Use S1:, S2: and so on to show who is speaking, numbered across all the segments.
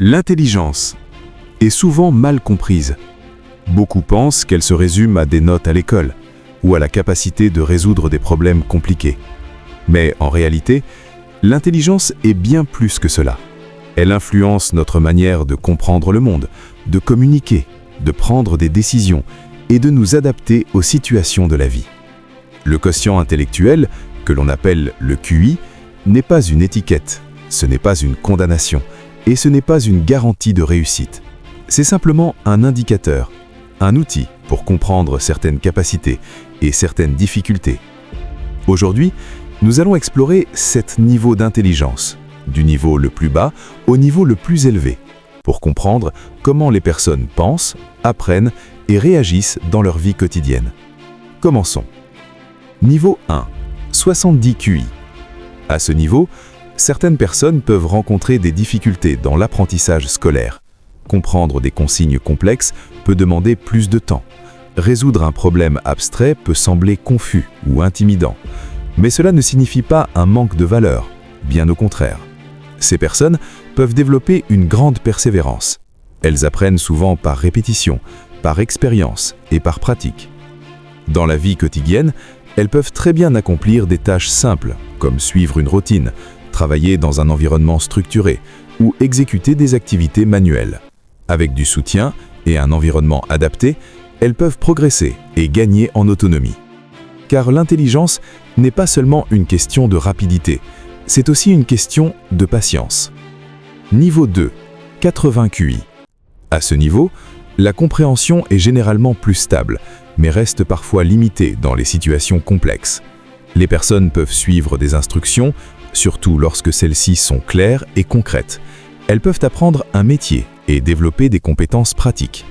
S1: L'intelligence est souvent mal comprise. Beaucoup pensent qu'elle se résume à des notes à l'école ou à la capacité de résoudre des problèmes compliqués. Mais en réalité, l'intelligence est bien plus que cela. Elle influence notre manière de comprendre le monde, de communiquer, de prendre des décisions et de nous adapter aux situations de la vie. Le quotient intellectuel, que l'on appelle le QI, n'est pas une étiquette, ce n'est pas une condamnation et ce n'est pas une garantie de réussite. C'est simplement un indicateur, un outil pour comprendre certaines capacités et certaines difficultés. Aujourd'hui, nous allons explorer 7 niveaux d'intelligence, du niveau le plus bas au niveau le plus élevé, pour comprendre comment les personnes pensent, apprennent et réagissent dans leur vie quotidienne. Commençons. Niveau 1, 70 QI. À ce niveau, certaines personnes peuvent rencontrer des difficultés dans l'apprentissage scolaire. Comprendre des consignes complexes peut demander plus de temps. Résoudre un problème abstrait peut sembler confus ou intimidant. Mais cela ne signifie pas un manque de valeur, bien au contraire. Ces personnes peuvent développer une grande persévérance. Elles apprennent souvent par répétition, par expérience et par pratique. Dans la vie quotidienne, elles peuvent très bien accomplir des tâches simples, comme suivre une routine, travailler dans un environnement structuré ou exécuter des activités manuelles. Avec du soutien et un environnement adapté, elles peuvent progresser et gagner en autonomie. Car l'intelligence n'est pas seulement une question de rapidité, c'est aussi une question de patience. Niveau 2, 80 QI. À ce niveau, la compréhension est généralement plus stable, mais reste parfois limitée dans les situations complexes. Les personnes peuvent suivre des instructions, surtout lorsque celles-ci sont claires et concrètes. Elles peuvent apprendre un métier et développer des compétences pratiques.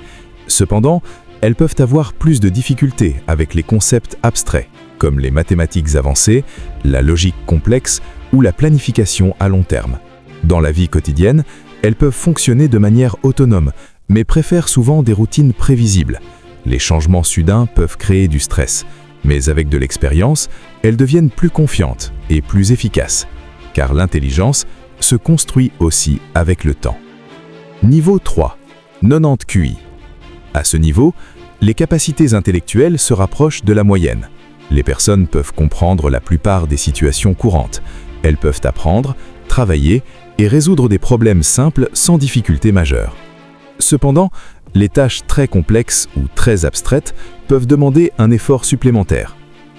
S1: Cependant, elles peuvent avoir plus de difficultés avec les concepts abstraits, comme les mathématiques avancées, la logique complexe ou la planification à long terme. Dans la vie quotidienne, elles peuvent fonctionner de manière autonome, mais préfèrent souvent des routines prévisibles. Les changements soudains peuvent créer du stress, mais avec de l'expérience, elles deviennent plus confiantes et plus efficaces, car l'intelligence se construit aussi avec le temps. Niveau 3, 90 QI. À ce niveau, les capacités intellectuelles se rapprochent de la moyenne. Les personnes peuvent comprendre la plupart des situations courantes. Elles peuvent apprendre, travailler et résoudre des problèmes simples sans difficulté majeure. Cependant, les tâches très complexes ou très abstraites peuvent demander un effort supplémentaire.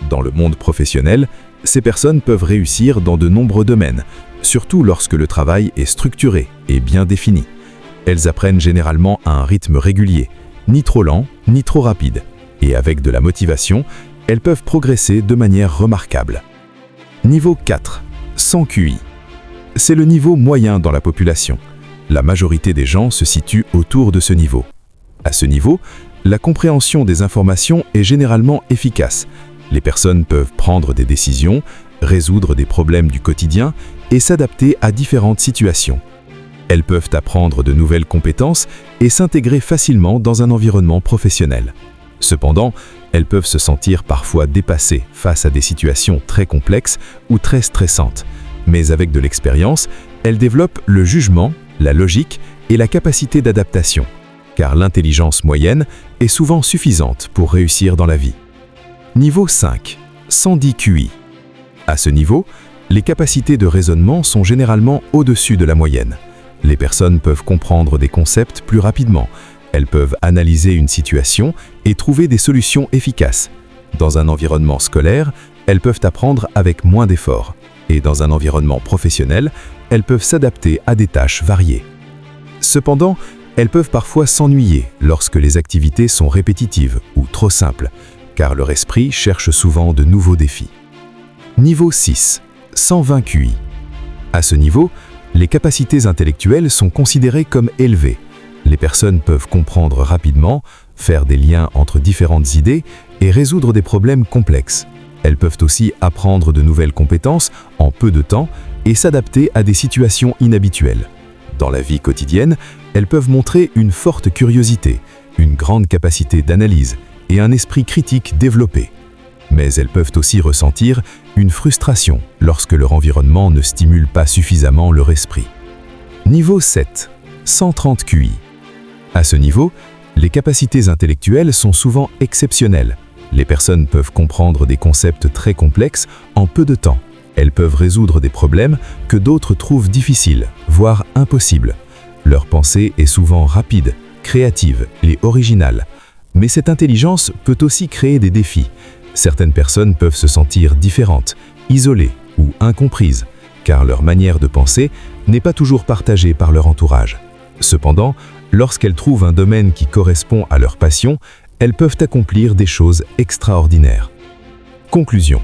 S1: Dans le monde professionnel, ces personnes peuvent réussir dans de nombreux domaines, surtout lorsque le travail est structuré et bien défini. Elles apprennent généralement à un rythme régulier, ni trop lent, ni trop rapide, et avec de la motivation, elles peuvent progresser de manière remarquable. Niveau 4, 100 QI. C'est le niveau moyen dans la population. La majorité des gens se situent autour de ce niveau. À ce niveau, la compréhension des informations est généralement efficace. Les personnes peuvent prendre des décisions, résoudre des problèmes du quotidien et s'adapter à différentes situations. Elles peuvent apprendre de nouvelles compétences et s'intégrer facilement dans un environnement professionnel. Cependant, elles peuvent se sentir parfois dépassées face à des situations très complexes ou très stressantes. Mais avec de l'expérience, elles développent le jugement, la logique et la capacité d'adaptation, car l'intelligence moyenne est souvent suffisante pour réussir dans la vie. Niveau 5, 110 QI. À ce niveau, les capacités de raisonnement sont généralement au-dessus de la moyenne. Les personnes peuvent comprendre des concepts plus rapidement. Elles peuvent analyser une situation et trouver des solutions efficaces. Dans un environnement scolaire, elles peuvent apprendre avec moins d'efforts. Et dans un environnement professionnel, elles peuvent s'adapter à des tâches variées. Cependant, elles peuvent parfois s'ennuyer lorsque les activités sont répétitives ou trop simples, car leur esprit cherche souvent de nouveaux défis. Niveau 6, 120 QI. À ce niveau, les capacités intellectuelles sont considérées comme élevées. Les personnes peuvent comprendre rapidement, faire des liens entre différentes idées et résoudre des problèmes complexes. Elles peuvent aussi apprendre de nouvelles compétences en peu de temps et s'adapter à des situations inhabituelles. Dans la vie quotidienne, elles peuvent montrer une forte curiosité, une grande capacité d'analyse et un esprit critique développé. Mais elles peuvent aussi ressentir une frustration lorsque leur environnement ne stimule pas suffisamment leur esprit. Niveau 7, 130 QI. À ce niveau, les capacités intellectuelles sont souvent exceptionnelles. Les personnes peuvent comprendre des concepts très complexes en peu de temps. Elles peuvent résoudre des problèmes que d'autres trouvent difficiles, voire impossibles. Leur pensée est souvent rapide, créative et originale. Mais cette intelligence peut aussi créer des défis. Certaines personnes peuvent se sentir différentes, isolées ou incomprises, car leur manière de penser n'est pas toujours partagée par leur entourage. Cependant, lorsqu'elles trouvent un domaine qui correspond à leur passion, elles peuvent accomplir des choses extraordinaires. Conclusion.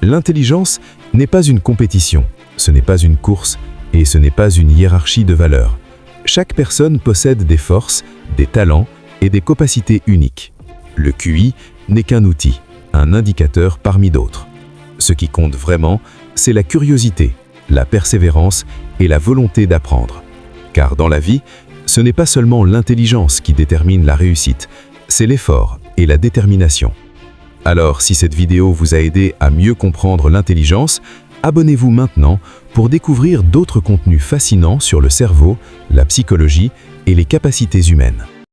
S1: L'intelligence n'est pas une compétition, ce n'est pas une course et ce n'est pas une hiérarchie de valeurs. Chaque personne possède des forces, des talents et des capacités uniques. Le QI n'est qu'un outil, un indicateur parmi d'autres. Ce qui compte vraiment, c'est la curiosité, la persévérance et la volonté d'apprendre. Car dans la vie, ce n'est pas seulement l'intelligence qui détermine la réussite, c'est l'effort et la détermination. Alors, si cette vidéo vous a aidé à mieux comprendre l'intelligence, abonnez-vous maintenant pour découvrir d'autres contenus fascinants sur le cerveau, la psychologie et les capacités humaines.